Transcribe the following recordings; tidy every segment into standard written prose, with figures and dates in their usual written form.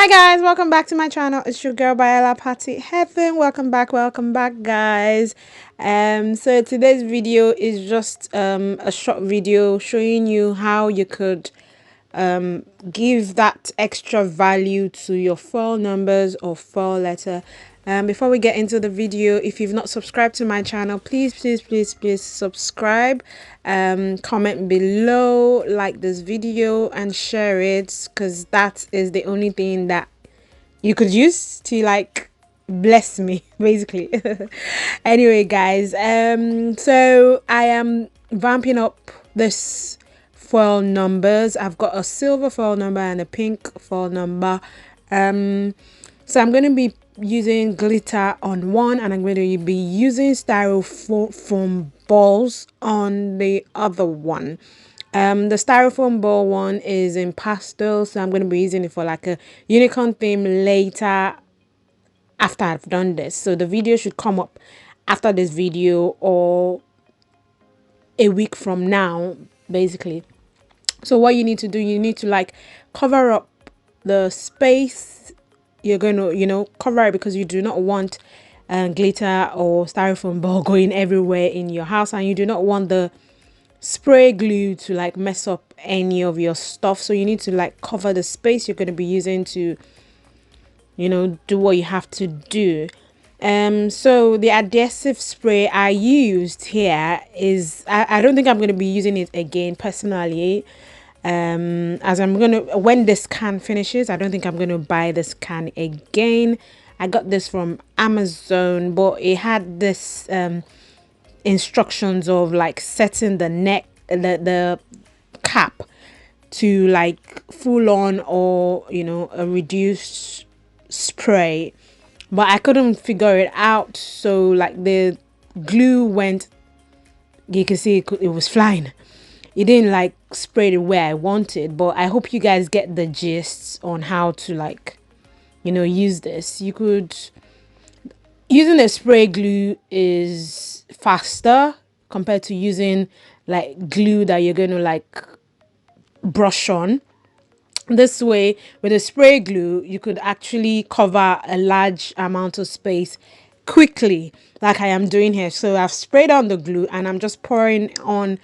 Hi guys, welcome back to my channel. It's your girl Bayala Party Heaven. Welcome back guys. So today's video is just a short video showing you how you could give that extra value to your file numbers or file letter. Before we get into the video, if you've not subscribed to my channel, please subscribe, comment below, like this video and share it, because that is the only thing that you could use to like bless me basically. Anyway guys, so I am vamping up this foil numbers. I've got a silver foil number and a pink foil number. So I'm going to be using glitter on one, and I'm going to be using styrofoam balls on the other one. The styrofoam ball one is in pastel, so I'm going to be using it for like a unicorn theme later after I've done this. So the video should come up after this video or a week from now basically. So what you need to do, you need to like cover up the space you're going to, cover it, because you do not want glitter or styrofoam ball going everywhere in your house, and you do not want the spray glue to like mess up any of your stuff. So you need to like cover the space you're going to be using to, do what you have to do. So the adhesive spray I used here is, I don't think I'm going to be using it again personally. As I'm gonna, when this can finishes, I don't think I'm gonna buy this can again. I got this from Amazon, but it had this instructions of like setting the neck, the cap to like full on, or a reduced spray, but I couldn't figure it out. So like the glue went, you can see it was flying. It didn't like spray it where I wanted, but I hope you guys get the gist on how to like, use this. You could, using the spray glue is faster compared to using like glue that you're going to like brush on. This way, with a spray glue, you could actually cover a large amount of space quickly, like I am doing here. So I've sprayed on the glue and I'm just pouring on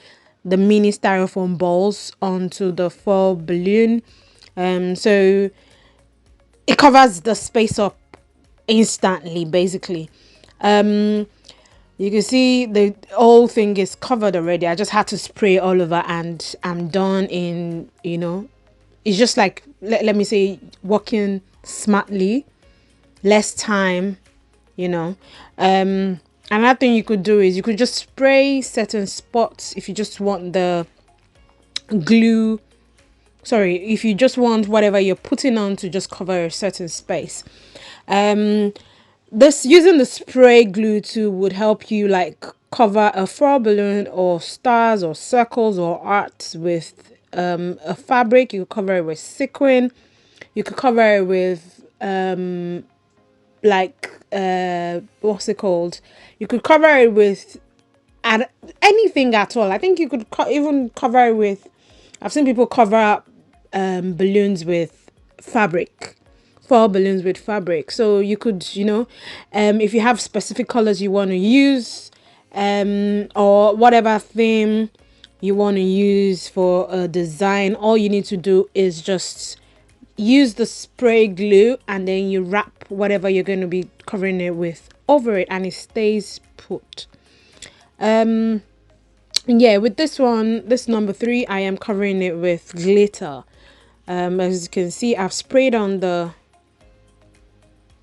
the mini styrofoam balls onto the foil balloon. So it covers the space up instantly basically. You can see the whole thing is covered already. I just had to spray all over and I'm done in, it's just like, let me say, working smartly, less time, another thing you could do is you could just spray certain spots if you just want the glue, if you just want whatever you're putting on to just cover a certain space. This, using the spray glue too, would help you like cover a foil balloon or stars or circles or art with a fabric. You could cover it with sequin, you could cover it with what's it called, you could cover it with anything at all. I think you could even cover it with, I've seen people cover up balloons with fabric, foil balloons with fabric. So you could, if you have specific colors you want to use, or whatever theme you want to use for a design, all you need to do is just use the spray glue and then you wrap whatever you're going to be covering it with over it and it stays put. Yeah, with this one, this number 3, I am covering it with glitter. As you can see, I've sprayed on the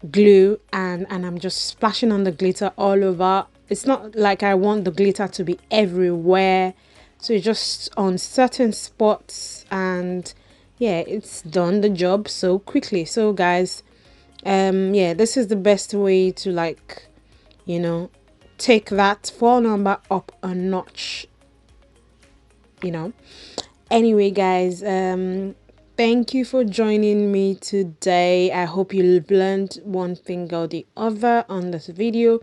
glue and I'm just splashing on the glitter all over. It's not like I want the glitter to be everywhere, so it's just on certain spots, and yeah, it's done the job so quickly. So guys, yeah, this is the best way to like, take that foil number up a notch, Anyway guys, thank you for joining me today. I hope you learned one thing or the other on this video.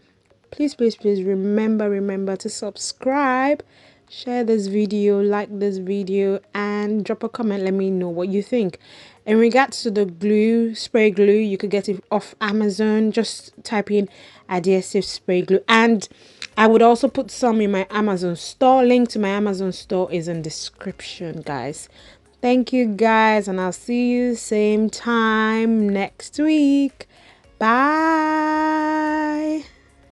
Please remember to subscribe, share this video, like this video, and drop a comment. Let me know what you think. In regards to the glue, spray glue, you could get it off Amazon. Just type in adhesive spray glue. And I would also put some in my Amazon store. Link to my Amazon store is in description, guys. Thank you, guys, and I'll see you same time next week. Bye.